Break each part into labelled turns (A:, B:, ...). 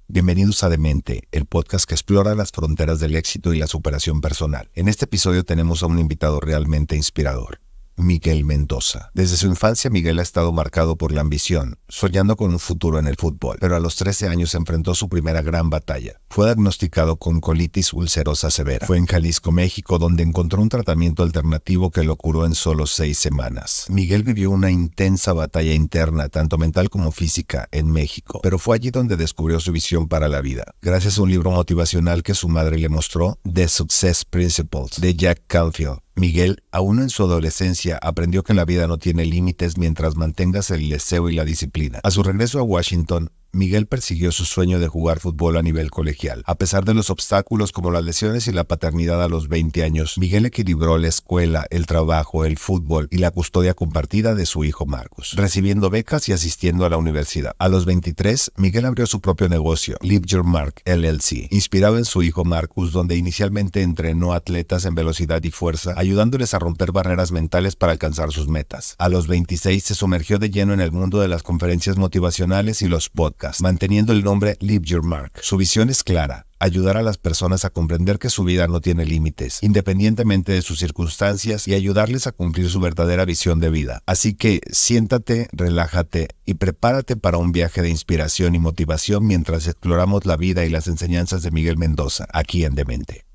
A: Bienvenidos a Mente, el podcast que explora las fronteras del éxito y la superación personal. En este episodio tenemos a un invitado realmente inspirador, Miguel Mendoza. Desde su infancia, Miguel ha estado marcado por la ambición, soñando con un futuro en el fútbol, pero a los 13 años enfrentó su primera gran batalla. Fue diagnosticado con colitis ulcerosa severa. Fue en Jalisco, México, donde encontró un tratamiento alternativo que lo curó en solo 6 semanas. Miguel vivió una intensa batalla interna, tanto mental como física, en México, pero fue allí donde descubrió su visión para la vida. Gracias a un libro motivacional que su madre le mostró, The Success Principles, de Jack Canfield, Miguel, aún en su adolescencia, aprendió que la vida no tiene límites mientras mantengas el deseo y la disciplina. A su regreso a Washington, Miguel persiguió su sueño de jugar fútbol a nivel colegial. A pesar de los obstáculos como las lesiones y la paternidad a los 20 años, Miguel equilibró la escuela, el trabajo, el fútbol y la custodia compartida de su hijo Marcus, recibiendo becas y asistiendo a la universidad. A los 23, Miguel abrió su propio negocio, Leave Your Mark LLC, inspirado en su hijo Marcus, donde inicialmente entrenó atletas en velocidad y fuerza, ayudándoles a romper barreras mentales para alcanzar sus metas. A los 26 se sumergió de lleno en el mundo de las conferencias motivacionales y los podcasts, manteniendo el nombre Leave Your Mark. Su visión es clara: ayudar a las personas a comprender que su vida no tiene límites, independientemente de sus circunstancias, y ayudarles a cumplir su verdadera visión de vida. Así que siéntate, relájate y prepárate para un viaje de inspiración y motivación mientras exploramos la vida y las enseñanzas de Miguel Mendoza, aquí en Mente.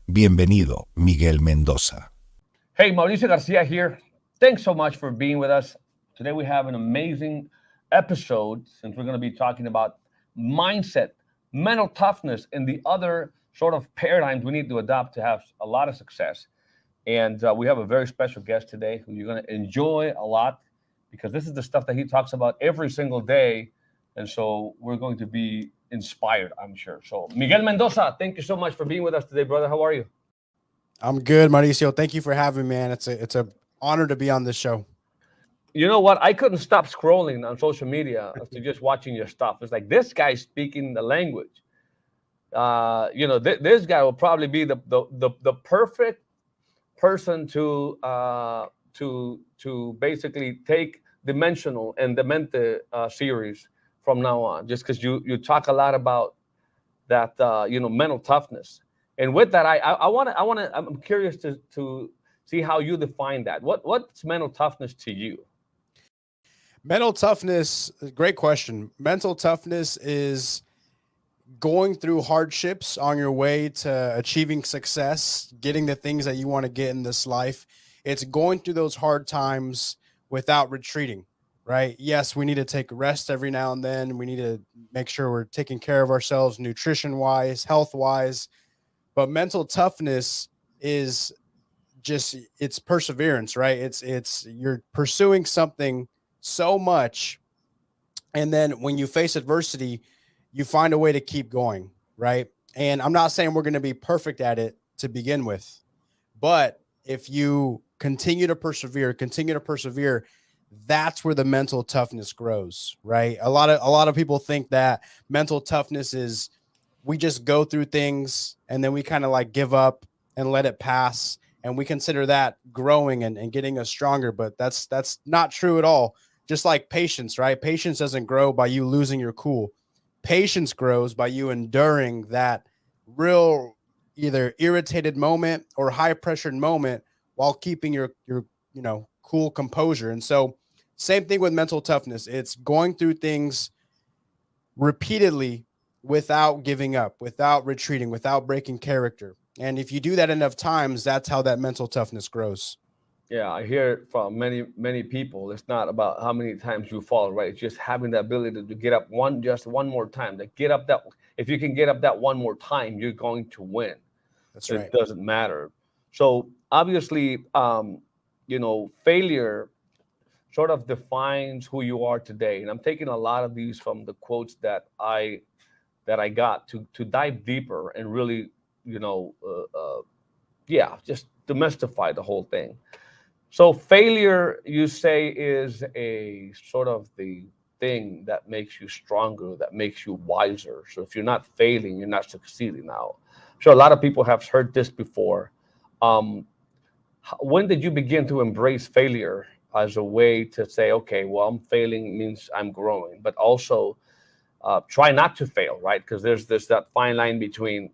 A: Bienvenido, Miguel Mendoza.
B: Hey, Mauricio Garcia here. Thanks so much for being with us. Today we have an amazing episode, since we're going to be talking about mindset, mental toughness, and the other sort of paradigms we need to adopt to have a lot of success. And we have a very special guest today who you're going to enjoy a lot, because this is the stuff that he talks about every single day. And so we're going to be inspired, I'm sure. So Miguel Mendoza, thank you so much for being with us today, brother. How are you?
C: I'm good, Mauricio. Thank you for having me, man. It's a honor to be on this show.
B: You know what? I couldn't stop scrolling on social media after just watching your stuff. It's like, this guy's speaking the language. This guy will probably be the perfect person to basically take Dimensional and the Mente series from now on, just because you talk a lot about that mental toughness. And with that, I'm curious to see how you define that. What's mental toughness to you?
C: Mental toughness, great question. Mental toughness is going through hardships on your way to achieving success, getting the things that you want to get in this life. It's going through those hard times without retreating, right? Yes, we need to take rest every now and then. We need to make sure we're taking care of ourselves nutrition-wise, health-wise. But mental toughness is just, it's perseverance, right? It's you're pursuing something so much, and then when you face adversity, you find a way to keep going, right? And I'm not saying we're going to be perfect at it to begin with, but if you continue to persevere, that's where the mental toughness grows, right? A lot of people think that mental toughness is, we just go through things and then we kind of like give up and let it pass, and we consider that growing and getting us stronger. But that's not true at all. Just like patience, right? Patience doesn't grow by you losing your cool. Patience grows by you enduring that real either irritated moment or high pressured moment while keeping your cool composure. And so same thing with mental toughness. It's going through things repeatedly without giving up, without retreating, without breaking character. And if you do that enough times, that's how that mental toughness grows.
B: Yeah, I hear it from many people. It's not about how many times you fall, right? It's just having the ability to get up just one more time. If you can get up that one more time, you're going to win.
C: That's right.
B: It doesn't matter. So obviously, failure sort of defines who you are today. And I'm taking a lot of these from the quotes that I got to dive deeper and really, just demystify the whole thing. So failure, you say, is a sort of the thing that makes you stronger, that makes you wiser. So if you're not failing, you're not succeeding. Now, I'm sure a lot of people have heard this before. When did you begin to embrace failure as a way to say, okay, well, I'm failing means I'm growing, but also try not to fail, right? Because there's that fine line between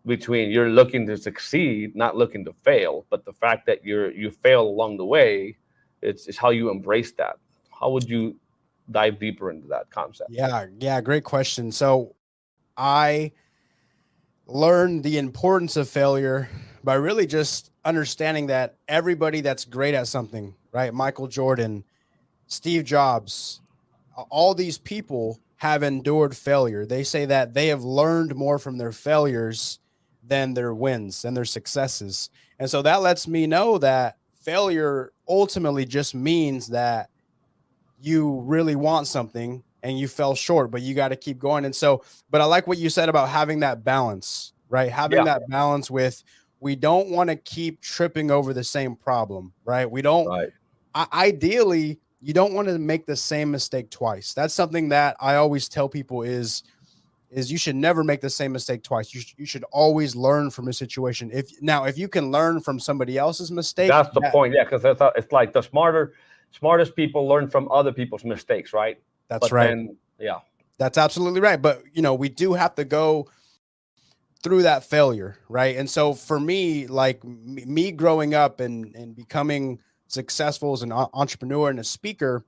B: you're looking to succeed, not looking to fail. But the fact that you fail along the way, it's how you embrace that. How would you dive deeper into that concept?
C: Yeah, great question. So I learned the importance of failure by really just understanding that everybody that's great at something, right? Michael Jordan, Steve Jobs, all these people have endured failure. They say that they have learned more from their failures than their wins and their successes. And so that lets me know that failure ultimately just means that you really want something and you fell short, but you got to keep going. And so, but I like what you said about having that balance, right? Having that balance with, we don't want to keep tripping over the same problem, right? We don't, ideally, you don't want to make the same mistake twice. That's something that I always tell people is you should never make the same mistake twice. You should always learn from a situation. If you can learn from somebody else's mistake,
B: that's the point. Yeah, because it's like the smartest people learn from other people's mistakes, right?
C: That's right. That's absolutely right. But we do have to go through that failure, right? And so for me, like me growing up and becoming successful as an entrepreneur and a speaker,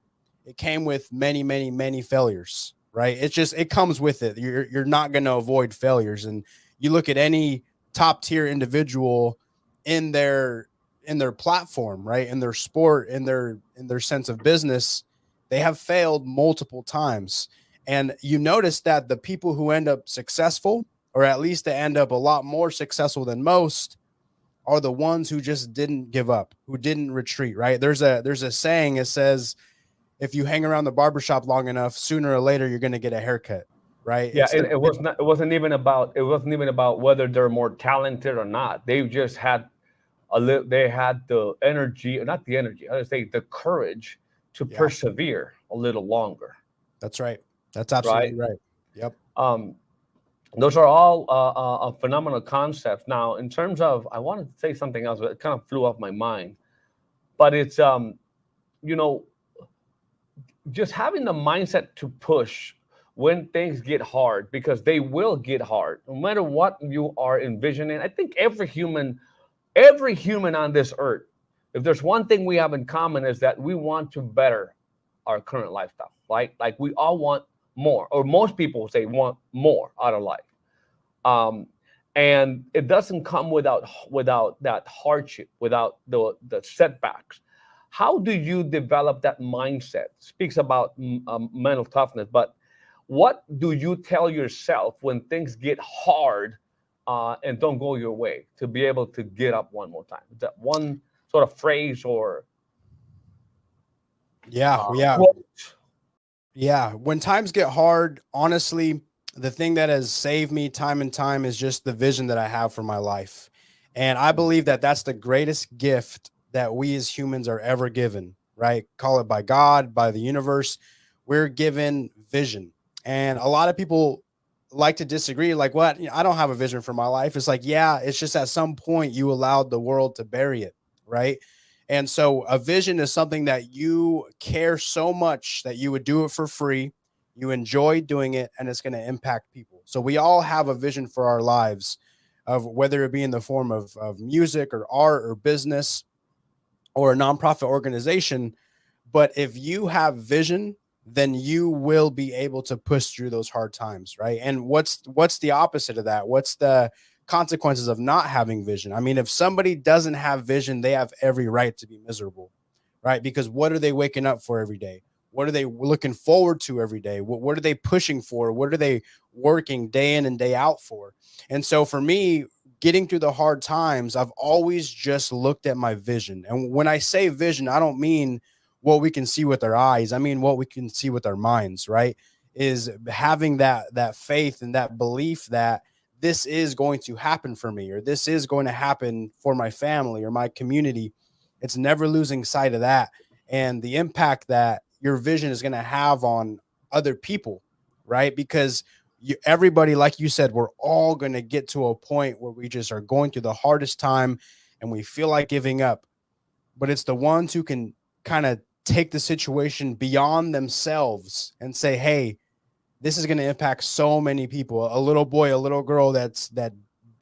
C: it came with many, many, many failures, right? It comes with it. You're not going to avoid failures. And you look at any top tier individual in their platform, right? In their sport, in their sense of business, they have failed multiple times. And you notice that the people who end up successful, or at least they end up a lot more successful than most, are the ones who just didn't give up, who didn't retreat, right? There's a saying, it says, if you hang around the barbershop long enough, sooner or later you're going to get a haircut, right?
B: Yeah, it wasn't even about whether they're more talented or not. They just had they had the energy, not the energy, I would say the courage to persevere a little longer.
C: That's right. That's absolutely right. Yep.
B: Those are all phenomenal concepts. Now, in terms of, I wanted to say something else, but it kind of flew off my mind. But it's, just having the mindset to push when things get hard, because they will get hard, no matter what you are envisioning. I think every human on this earth, if there's one thing we have in common, is that we want to better our current lifestyle, right? Like we all want more, or most people say want more out of life. And it doesn't come without that hardship, without the setbacks. How do you develop that mindset? Speaks about mental toughness, but what do you tell yourself when things get hard and don't go your way, to be able to get up one more time? Is that one sort of phrase or quote?
C: Yeah. When times get hard, honestly, the thing that has saved me time and time is just the vision that I have for my life. And I believe that that's the greatest gift that we as humans are ever given, right? Call it by God, by the universe. We're given vision. And a lot of people like to disagree. Like, what? I don't have a vision for my life. It's like, yeah, it's just at some point you allowed the world to bury it, right? And so a vision is something that you care so much that you would do it for free. You enjoy doing it, and it's going to impact people. So we all have a vision for our lives, of whether it be in the form of music or art or business or a nonprofit organization. But if you have vision, then you will be able to push through those hard times, right? And what's the opposite of that? What's the consequences of not having vision? I mean, if somebody doesn't have vision, they have every right to be miserable, right? Because what are they waking up for every day? What are they looking forward to every day? What are they pushing for? What are they working day in and day out for? And so for me, getting through the hard times, I've always just looked at my vision. And when I say vision, I don't mean what we can see with our eyes. I mean what we can see with our minds, right? Is having that faith and that belief that this is going to happen for me, or this is going to happen for my family or my community. It's never losing sight of that, and the impact that your vision is going to have on other people, right? Because everybody, like you said, we're all going to get to a point where we just are going through the hardest time and we feel like giving up. But it's the ones who can kind of take the situation beyond themselves and say, hey, this is going to impact so many people. A little boy, a little girl that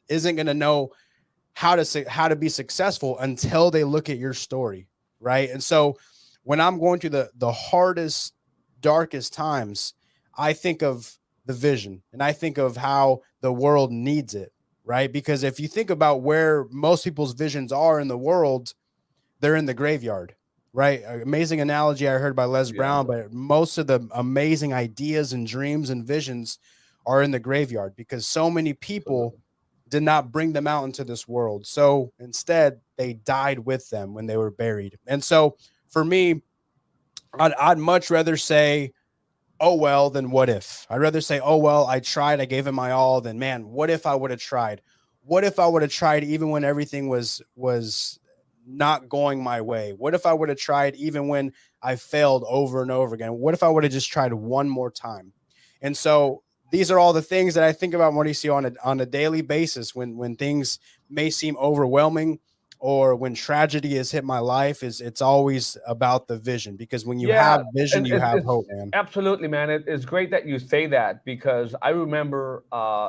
C: isn't going to know how to be successful until they look at your story, right? And so when I'm going through the hardest, darkest times, I think of the vision and I think of how the world needs it, right? Because if you think about where most people's visions are in the world, they're in the graveyard, right? Amazing analogy I heard by Les Brown, but most of the amazing ideas and dreams and visions are in the graveyard because so many people did not bring them out into this world. So instead, they died with them when they were buried. And so for me, I'd much rather say, oh, well, than what if. I'd rather say, oh, well, I tried, I gave it my all, than, man, what if I would have tried? What if I would have tried even when everything was not going my way? What if I would have tried even when I failed over and over again? What if I would have just tried one more time? And so these are all the things that I think about, Mauricio, on a daily basis when things may seem overwhelming or when tragedy has hit my life. It's always about the vision, because when you have vision, you have hope, man.
B: Absolutely, man. It's great that you say that, because I remember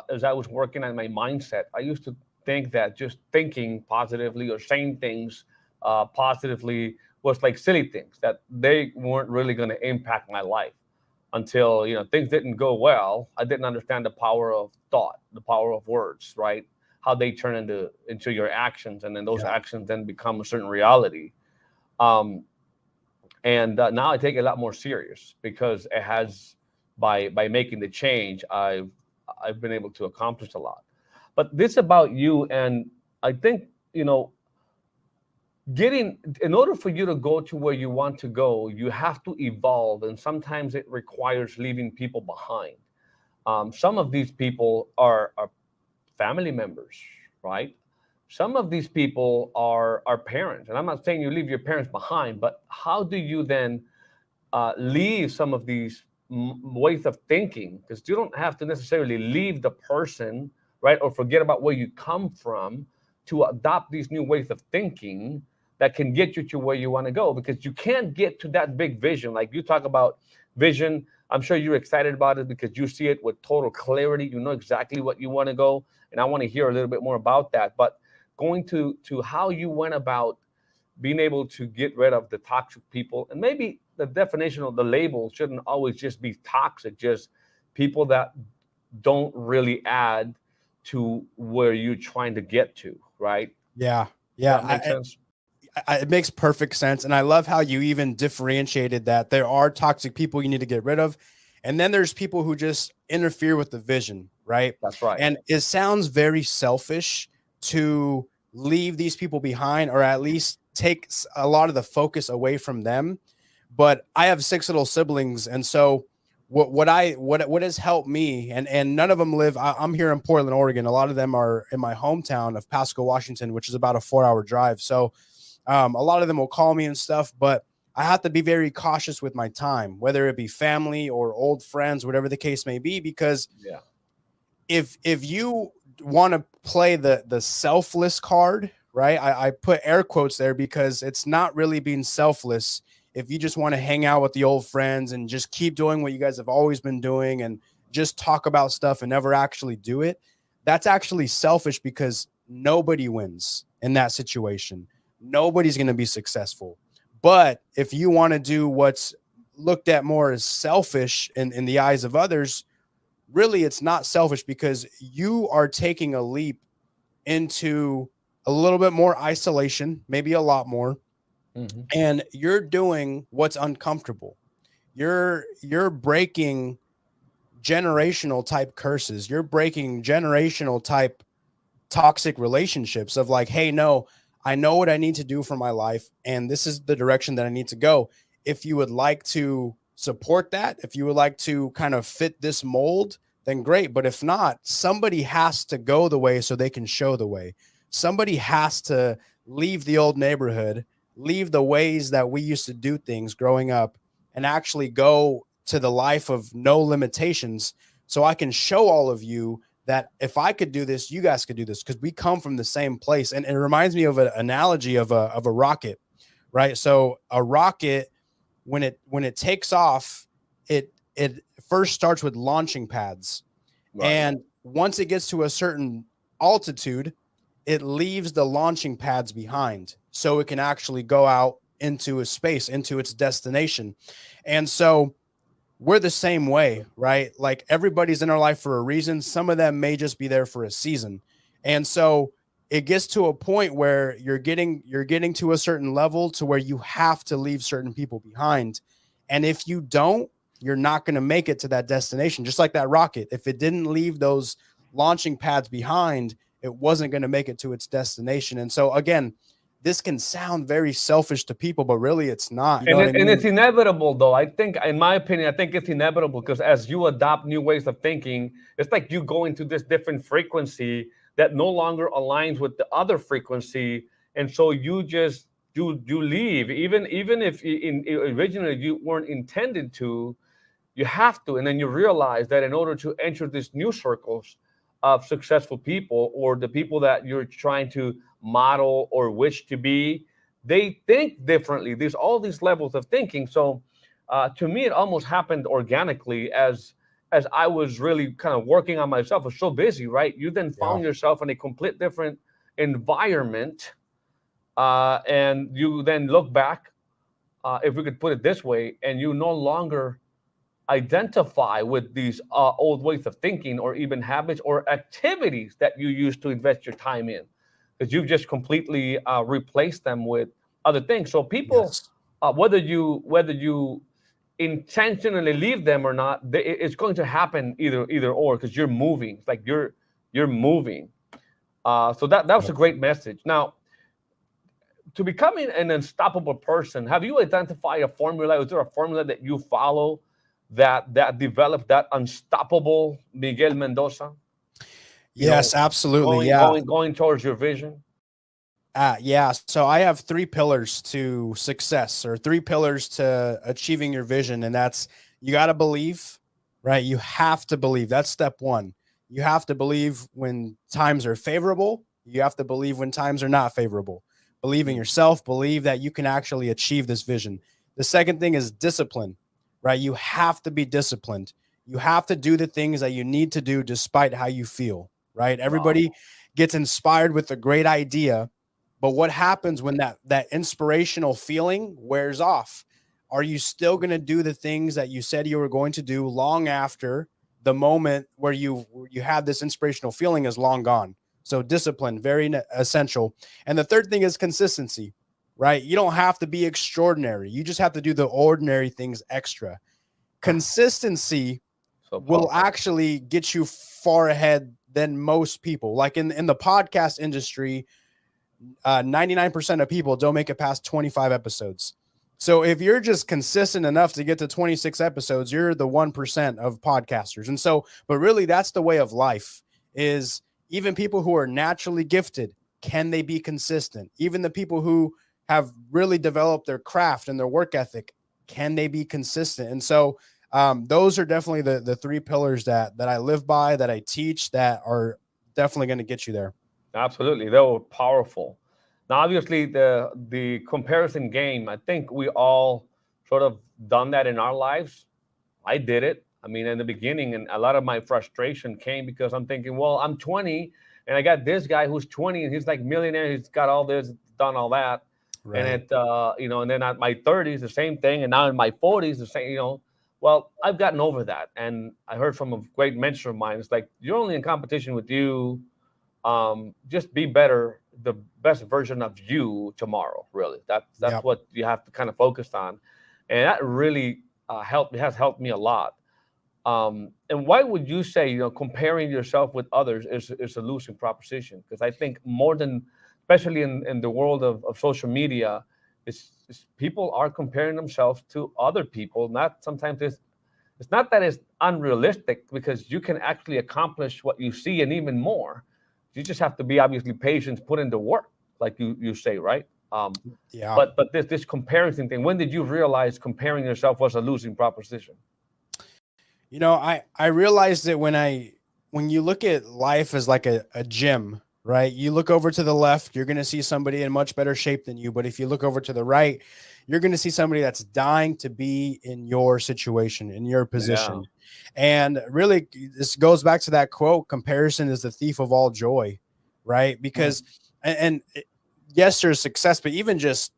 B: as I was working on my mindset, I used to think that just thinking positively or saying things positively was like silly things, that they weren't really going to impact my life until, things didn't go well. I didn't understand the power of thought, the power of words, right? How they turn into your actions, and then those actions then become a certain reality. And now I take it a lot more serious, because it has, by making the change, I've been able to accomplish a lot. But this about you, and I think, in order for you to go to where you want to go, you have to evolve, and sometimes it requires leaving people behind. Some of these people are family members, right? Some of these people are parents, and I'm not saying you leave your parents behind, but how do you then leave some of these ways of thinking? Because you don't have to necessarily leave the person, right, or forget about where you come from to adopt these new ways of thinking that can get you to where you want to go. Because you can't get to that big vision. Like you talk about vision, I'm sure you're excited about it because you see it with total clarity. You know exactly what you want to go. And I want to hear a little bit more about that. But going to how you went about being able to get rid of the toxic people, and maybe the definition of the label shouldn't always just be toxic, just people that don't really add to where you're trying to get to, right?
C: Yeah.
B: That makes sense.
C: It makes perfect sense. And I love how you even differentiated that there are toxic people you need to get rid of. And then there's people who just interfere with the vision, right?
B: That's right.
C: And it sounds very selfish to leave these people behind, or at least take a lot of the focus away from them. But I have 6 little siblings. And so what has helped me, and none of them live, I'm here in Portland, Oregon. A lot of them are in my hometown of Pasco, Washington, which is about a 4-hour drive. So a lot of them will call me and stuff, but I have to be very cautious with my time, whether it be family or old friends, whatever the case may be, because if you want to play the selfless card, right? I put air quotes there because it's not really being selfless. If you just want to hang out with the old friends and just keep doing what you guys have always been doing and just talk about stuff and never actually do it, that's actually selfish, because nobody wins in that situation. Nobody's going to be successful. But if you want to do what's looked at more as selfish in the eyes of others, really it's not selfish, because you are taking a leap into a little bit more isolation, maybe a lot more. Mm-hmm. And you're doing what's uncomfortable. You're breaking generational type curses. You're breaking generational type toxic relationships of like, hey, no, I know what I need to do for my life, and this is the direction that I need to go. If you would like to support that, if you would like to kind of fit this mold, then great. But if not, somebody has to go the way so they can show the way. Somebody has to leave the old neighborhood, leave the ways that we used to do things growing up, and actually go to the life of no limitations, so I can show all of you that if I could do this, you guys could do this, because we come from the same place. And it reminds me of an analogy of a rocket, right? So a rocket, when it takes off, it it first starts with launching pads.
B: Right.
C: And once it gets to a certain altitude, it leaves the launching pads behind so it can actually go out into a space, into its destination. And so we're the same way, right? Like everybody's in our life for a reason. Some of them may just be there for a season. And so it gets to a point where you're getting to a certain level to where you have to leave certain people behind. And if you don't, you're not going to make it to that destination. Just like that rocket. If it didn't leave those launching pads behind, it wasn't going to make it to its destination. And so again, this can sound very selfish to people, but really it's not. You know what I mean?
B: And it's inevitable, though. I think, in my opinion, I think it's inevitable because as you adopt new ways of thinking, it's like you go into this different frequency that no longer aligns with the other frequency, and so you just you leave, even if originally you weren't intended to. You have to, and then you realize that in order to enter these new circles of successful people or the people that you're trying to model or wish to be, they think differently. There's all these levels of thinking. So to me, it almost happened organically as I was really kind of working on myself. I was so busy, right? You then found yourself in a complete different environment, and you then look back, if we could put it this way, and you no longer identify with these old ways of thinking or even habits or activities that you used to invest your time in, because you've just completely replaced them with other things. So people, whether you intentionally leave them or not, it's going to happen either or, because you're moving. It's like you're moving. So that was a great message. Now, to becoming an unstoppable person, have you identified a formula? Is there a formula that you follow that developed that unstoppable Miguel Mendoza?
C: Yes, absolutely.
B: Going towards your vision.
C: Yeah. So I have 3 pillars to success, or 3 pillars to achieving your vision. And that's, you got to believe, right? You have to believe. That's step 1. You have to believe when times are favorable. You have to believe when times are not favorable. Believe in yourself, believe that you can actually achieve this vision. The second thing is discipline, right? You have to be disciplined. You have to do the things that you need to do despite how you feel, right? Everybody gets inspired with a great idea, but what happens when that inspirational feeling wears off? Are you still going to do the things that you said you were going to do long after the moment where you had this inspirational feeling is long gone? So discipline, very essential. And the third thing is consistency, right? You don't have to be extraordinary. You just have to do the ordinary things extra. Consistency will actually get you far ahead than most people. Like in the podcast industry, 99% of people don't make it past 25 episodes. So if you're just consistent enough to get to 26 episodes, you're the 1% of podcasters. And so, but really that's the way of life. Is even people who are naturally gifted, can they be consistent? Even the people who have really developed their craft and their work ethic, can they be consistent? And so those are definitely the 3 pillars that I live by, that I teach, that are definitely going to get you there.
B: Absolutely. They were powerful. Now, obviously, the comparison game, I think we all sort of done that in our lives. I did it. I mean, in the beginning, and a lot of my frustration came because I'm thinking, well, I'm 20 and I got this guy who's 20 and he's like millionaire. He's got all this, done all that. Right. And and then at my 30s, the same thing. And now in my 40s, the same, well, I've gotten over that. And I heard from a great mentor of mine, it's like, you're only in competition with you. Just be better, the best version of you tomorrow, really. That's what you have to kind of focus on. And that really has helped me a lot. And why would you say, comparing yourself with others is a losing proposition? Because I think more than, especially in the world of social media, is people are comparing themselves to other people. Sometimes it's not that it's unrealistic, because you can actually accomplish what you see and even more. You just have to be obviously patient, put in the work, like you say, right? But this comparison thing, when did you realize comparing yourself was a losing proposition?
C: I realized that when you look at life as like a gym, right? You look over to the left, you're going to see somebody in much better shape than you. But if you look over to the right, you're going to see somebody that's dying to be in your situation, in your position. And really, this goes back to that quote, comparison is the thief of all joy, right? Because, and yes, there's success, but even just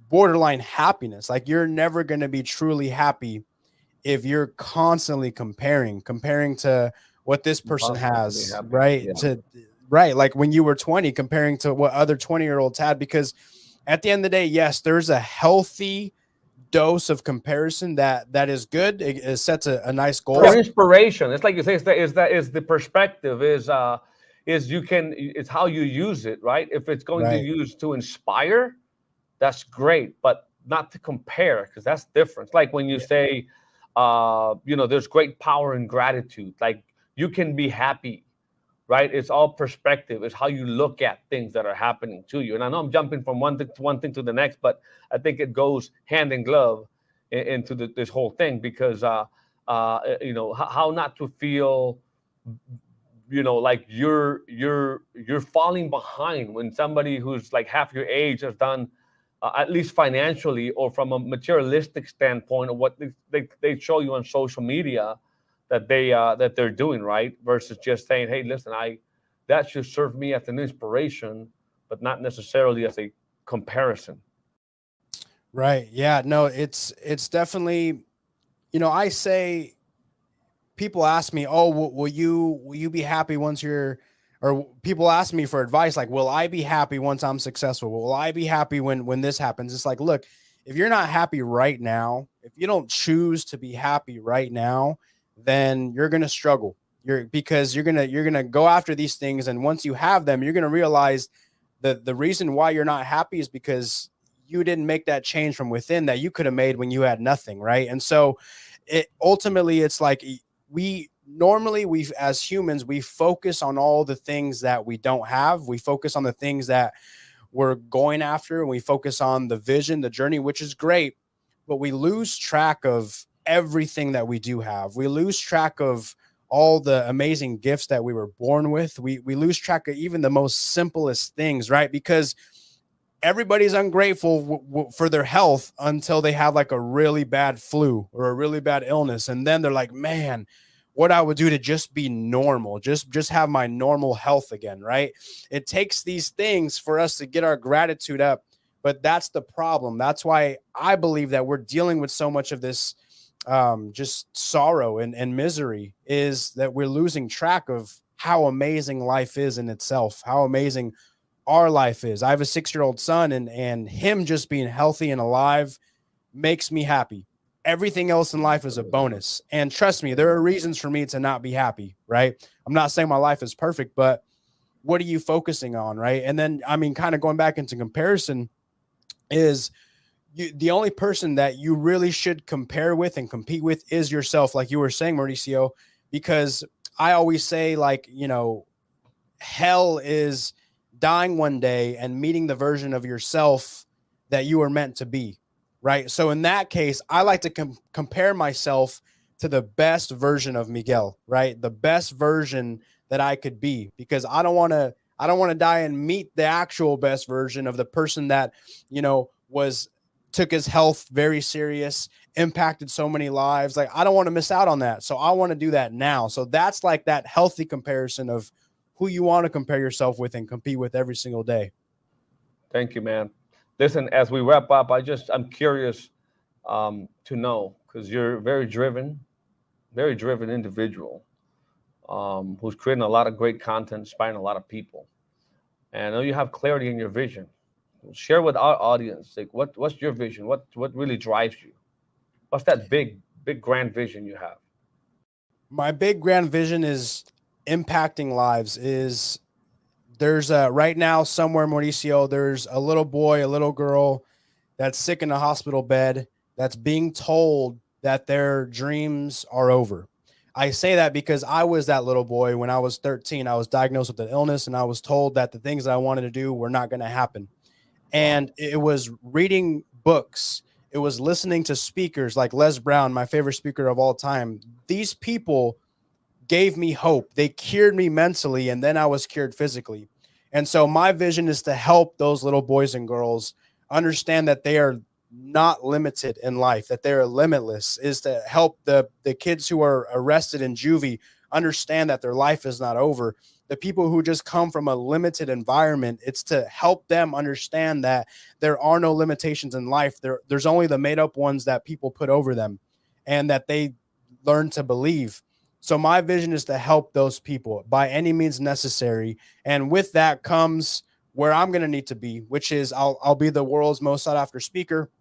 C: borderline happiness, like you're never going to be truly happy if you're constantly comparing to what this person has, right? Right. Like when you were 20, comparing to what other 20-year-olds had, because at the end of the day, yes, there's a healthy dose of comparison that is good. It sets a nice goal.
B: For inspiration. It's like you say, is the perspective is it's how you use it, right? If it's going to use to inspire, that's great, but not to compare, because that's different. It's like when you say, there's great power in gratitude. Like you can be happy, right? It's all perspective. It's how you look at things that are happening to you. And I know I'm jumping from one thing to the next, but I think it goes hand in glove into this whole thing, because how not to feel, like you're falling behind when somebody who's like half your age has done, at least financially or from a materialistic standpoint of what they show you on social media that they're doing, right? Versus just saying, hey, listen, that should serve me as an inspiration, but not necessarily as a comparison.
C: Right. Yeah, no, it's definitely, I say, people ask me, oh, will you be happy once you're, or people ask me for advice, like, will I be happy once I'm successful? Will I be happy when this happens? It's like, look, if you're not happy right now, if you don't choose to be happy right now, then you're going to struggle. Because you're going to go after these things. And once you have them, you're going to realize that the reason why you're not happy is because you didn't make that change from within that you could have made when you had nothing. Right. And so ultimately it's like, we as humans, we focus on all the things that we don't have. We focus on the things that we're going after, and we focus on the vision, the journey, which is great, but we lose track of everything that we do have. We lose track of all the amazing gifts that we were born with. We lose track of even the most simplest things, right? Because everybody's ungrateful for their health until they have like a really bad flu or a really bad illness. And then they're like, man, what I would do to just be normal, just have my normal health again, right? It takes these things for us to get our gratitude up, but that's the problem. That's why I believe that we're dealing with so much of this just sorrow and misery, is that we're losing track of how amazing life is in itself, how amazing our life is. I have a 6-year-old son, and him just being healthy and alive makes me happy. Everything else in life is a bonus. And trust me, there are reasons for me to not be happy, right? I'm not saying my life is perfect, but what are you focusing on, right? And then, I mean, kind of going back into comparison, is the only person that you really should compare with and compete with is yourself, like you were saying, Mauricio, because I always say, like, hell is dying one day and meeting the version of yourself that you were meant to be. Right. So in that case, I like to compare myself to the best version of Miguel, right? The best version that I could be, because I don't want to die and meet the actual best version of the person that, took his health very serious, impacted so many lives. Like, I don't want to miss out on that. So I want to do that now. So that's like that healthy comparison of who you want to compare yourself with and compete with every single day.
B: Thank you, man. Listen, as we wrap up, I'm curious to know, because you're a very driven individual who's creating a lot of great content, inspiring a lot of people. And I know you have clarity in your vision. Share with our audience, like, what's your vision? What really drives you? What's that big grand vision you have?
C: My big grand vision is impacting lives. There's right now somewhere, Mauricio, there's a little boy, a little girl that's sick in a hospital bed, that's being told that their dreams are over. I say that because I was that little boy when I was 13. I was diagnosed with an illness, and I was told that the things that I wanted to do were not going to happen. And it was reading books. It was listening to speakers like Les Brown, my favorite speaker of all time. These people gave me hope. They cured me mentally, and then I was cured physically. And so my vision is to help those little boys and girls understand that they are not limited in life, that they are limitless, is to help the kids who are arrested in juvie understand that their life is not over. The people who just come from a limited environment, it's to help them understand that there are no limitations in life. There's only the made up ones that people put over them, and that they learn to believe. So my vision is to help those people by any means necessary. And with that comes where I'm going to need to be, which is I'll be the world's most sought after speaker.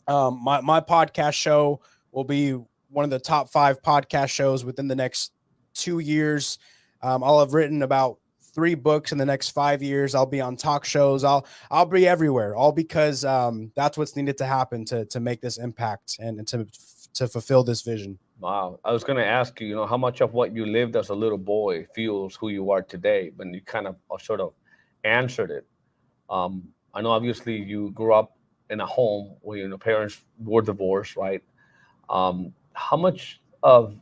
C: My podcast show will be one of the top 5 podcast shows within the next 2 years. I'll have written about 3 books in the next 5 years. I'll be on talk shows. I'll be everywhere, all because that's what's needed to happen to make this impact and to fulfill this vision.
B: Wow. I was going to ask you, how much of what you lived as a little boy fuels who you are today, when you kind of sort of answered it. I know obviously you grew up in a home where your parents were divorced, right? How much of,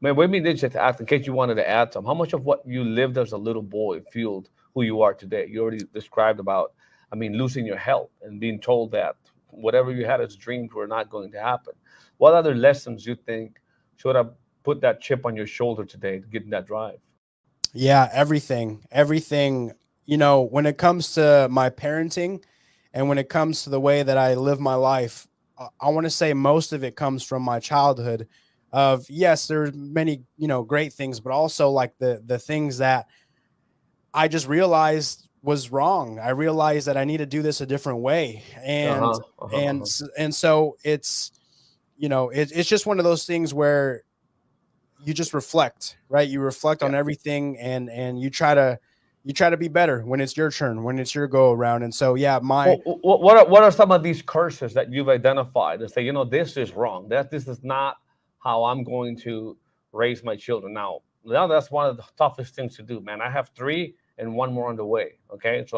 B: maybe they just ask in case you wanted to add some, how much of what you lived as a little boy fueled who you are today? You already described about, losing your health and being told that whatever you had as dreams were not going to happen. What other lessons you think should have put that chip on your shoulder today to get that drive?
C: Yeah, everything. When it comes to my parenting and when it comes to the way that I live my life, I want to say most of it comes from my childhood. Of yes, there's many, great things, but also like the things that I just realized was wrong. I realized that I need to do this a different way. And so it's, it's just one of those things where you just reflect, right? You reflect on everything and you try to be better when it's your turn, when it's your go around. And so, yeah,
B: what are some of these curses that you've identified and say, this is wrong, this is not how I'm going to raise my children? Now that's one of the toughest things to do, man. I have 3 and 1 more on the way. Okay. So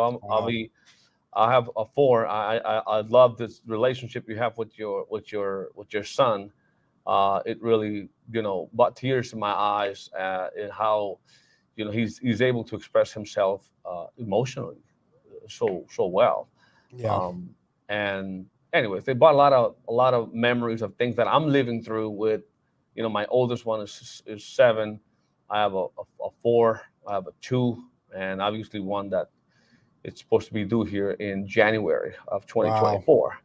B: I'll have a 4. I love this relationship you have with your son. It really, brought tears to my eyes in how, he's able to express himself emotionally so well.
C: Yeah.
B: And anyways, they brought a lot of memories of things that I'm living through with, my oldest one is 7. I have a 4, I have a 2, and obviously one that it's supposed to be due here in January of 2024.
C: Wow.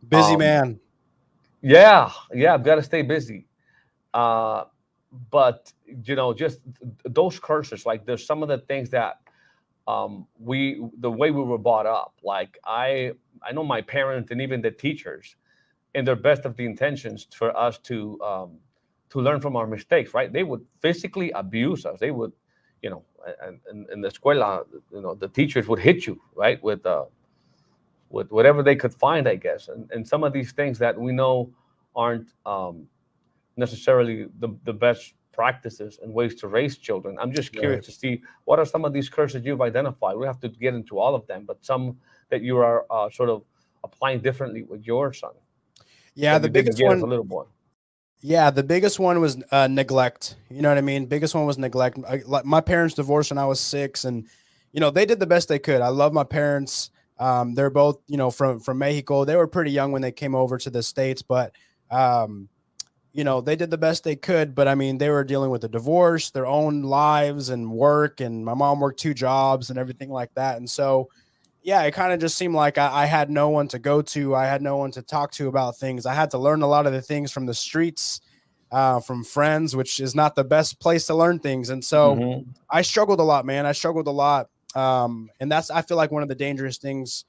C: Busy man.
B: Yeah, I've got to stay busy. But just those curses, like there's some of the things that the way we were brought up. Like I know my parents and even the teachers, in their best of the intentions for us to learn from our mistakes, right? They would physically abuse us. They would, and in the escuela, the teachers would hit you, right, with whatever they could find, I guess. And some of these things that we know aren't necessarily the best practices and ways to raise children. I'm just curious to see what are some of these curses you've identified. We have to get into all of them, but some that you are sort of applying differently with your son.
C: Yeah, the biggest one,
B: as a little boy.
C: Yeah, the biggest one was neglect. You know what I mean? Biggest one was neglect. My parents divorced when I was 6, and they did the best they could. I love my parents. They're both from Mexico. They were pretty young when they came over to the States, but they did the best they could. But I mean, they were dealing with a divorce, their own lives and work, and my mom worked 2 jobs and everything like that. And so, yeah, it kind of just seemed like I had no one to go to. I had no one to talk to about things. I had to learn a lot of the things from the streets, from friends, which is not the best place to learn things. And so I struggled a lot, man. I struggled a lot. And I feel like one of the dangerous things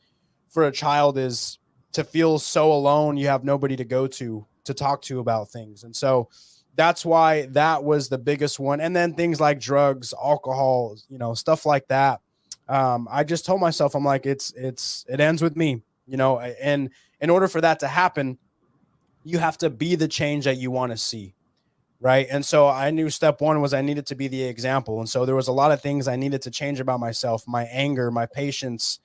C: for a child is to feel so alone. You have nobody to go to talk to about things. And so that's why that was the biggest one. And then things like drugs, alcohol, stuff like that. I just told myself, I'm like, it ends with me, and in order for that to happen, you have to be the change that you want to see. Right. And so I knew step 1 was I needed to be the example. And so there was a lot of things I needed to change about myself, my anger, my patience,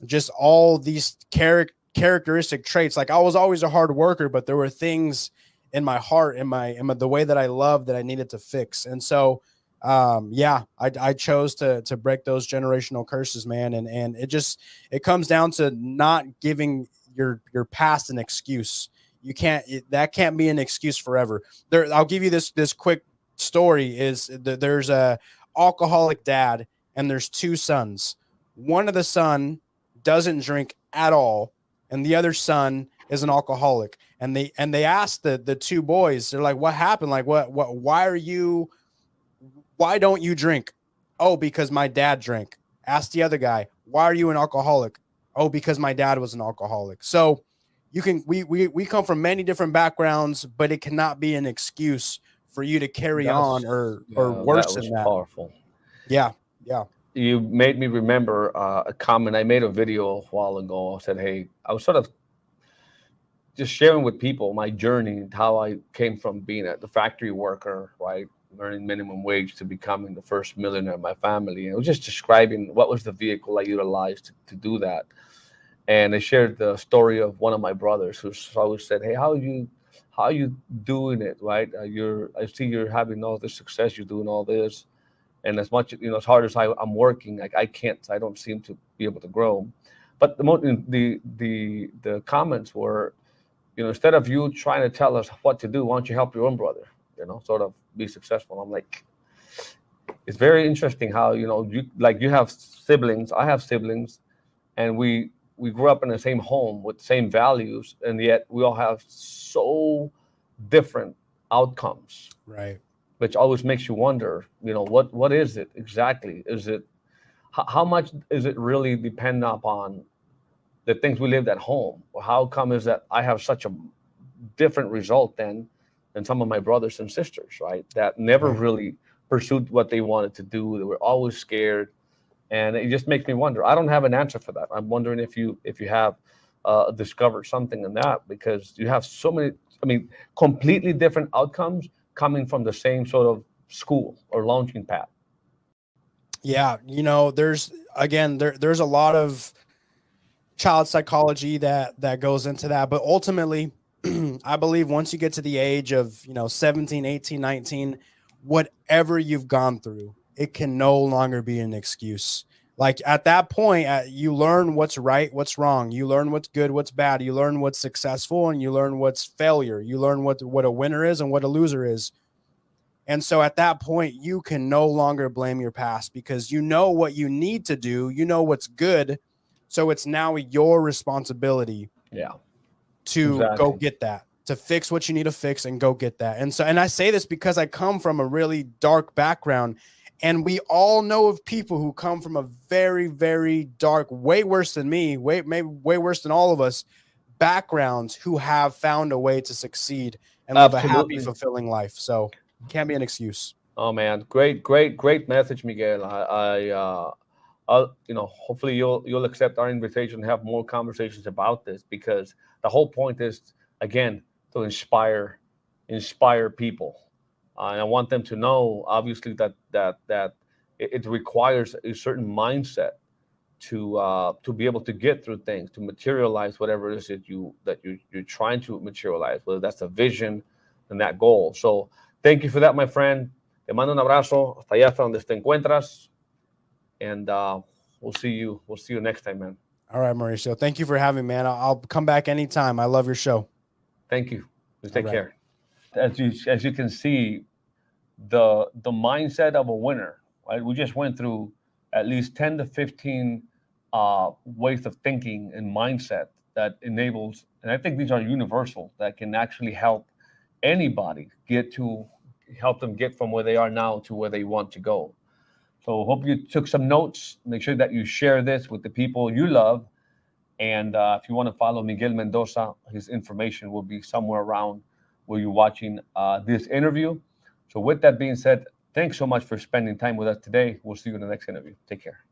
C: just all these characteristic traits. Like I was always a hard worker, but there were things in my heart, in the way that I loved that I needed to fix. And so yeah, I chose to break those generational curses, man. And it comes down to not giving your past an excuse. You can't, that can't be an excuse forever. I'll give you this quick story. Is there's a alcoholic dad and there's two sons. One of the son doesn't drink at all, and the other son is an alcoholic. And they asked the two boys, they're like, what happened? Like, why don't you drink? Oh, because my dad drank. Ask the other guy, why are you an alcoholic? Oh, because my dad was an alcoholic. So we come from many different backgrounds, but it cannot be an excuse for you to carry on or worse than that.
B: Powerful.
C: Yeah.
B: You made me remember a comment. I made a video a while ago. I said, hey, I was sort of just sharing with people my journey, how I came from being the factory worker, right, earning minimum wage, to becoming the first millionaire in my family. And I was just describing what was the vehicle I utilized to do that. And I shared the story of one of my brothers who always said, hey, how are you doing it, right? I see you're having all this success, you're doing all this. And as much, as hard as I'm working, like I don't seem to be able to grow. But the comments were, instead of you trying to tell us what to do, why don't you help your own brother, sort of be successful. I'm like, it's very interesting how, you have siblings, I have siblings, and we grew up in the same home with the same values, and yet we all have so different outcomes.
C: Right.
B: Which always makes you wonder, what is it exactly? Is it, how much is it really depend upon the things we lived at home? Or how come is that I have such a different result than some of my brothers and sisters, right? That never really pursued what they wanted to do. They were always scared. And it just makes me wonder. I don't have an answer for that. I'm wondering if you have discovered something in that, because you have so many, completely different outcomes coming from the same sort of school or launching pad.
C: Yeah. There's a lot of child psychology that goes into that. But ultimately, I believe once you get to the age of, 17, 18, 19, whatever you've gone through, it can no longer be an excuse. Like at that point, you learn what's right, what's wrong. You learn what's good, what's bad. You learn what's successful, and you learn what's failure. You learn what a winner is and what a loser is. And so at that point, you can no longer blame your past, because you know what you need to do. You know what's good. So it's now your responsibility to go get that, to fix what you need to fix and go get that. And I say this because I come from a really dark background. And we all know of people who come from a very, very dark, way worse than me, maybe way worse than all of us, backgrounds, who have found a way to succeed and live a happy, fulfilling life. So it can't be an excuse.
B: Oh man, great message, Miguel. Hopefully you'll accept our invitation and have more conversations about this, because the whole point is, again, to inspire people. And I want them to know, obviously, that it requires a certain mindset to be able to get through things, to materialize whatever it is that you're trying to materialize, whether that's a vision and that goal. So thank you for that, my friend. Te mando un abrazo hasta allá, hasta donde te encuentras, and we'll see you next time, man.
C: All right, Mauricio. Thank you for having me, man. I'll come back anytime. I love your show.
B: Thank you. Take care. As you can see, the mindset of a winner, right? We just went through at least 10 to 15 ways of thinking and mindset that enables, and I think these are universal, that can actually help anybody help them get from where they are now to where they want to go. So hope you took some notes. Make sure that you share this with the people you love. And if you want to follow Miguel Mendoza, his information will be somewhere around where you're watching this interview. So with that being said, thanks so much for spending time with us today. We'll see you in the next interview. Take care.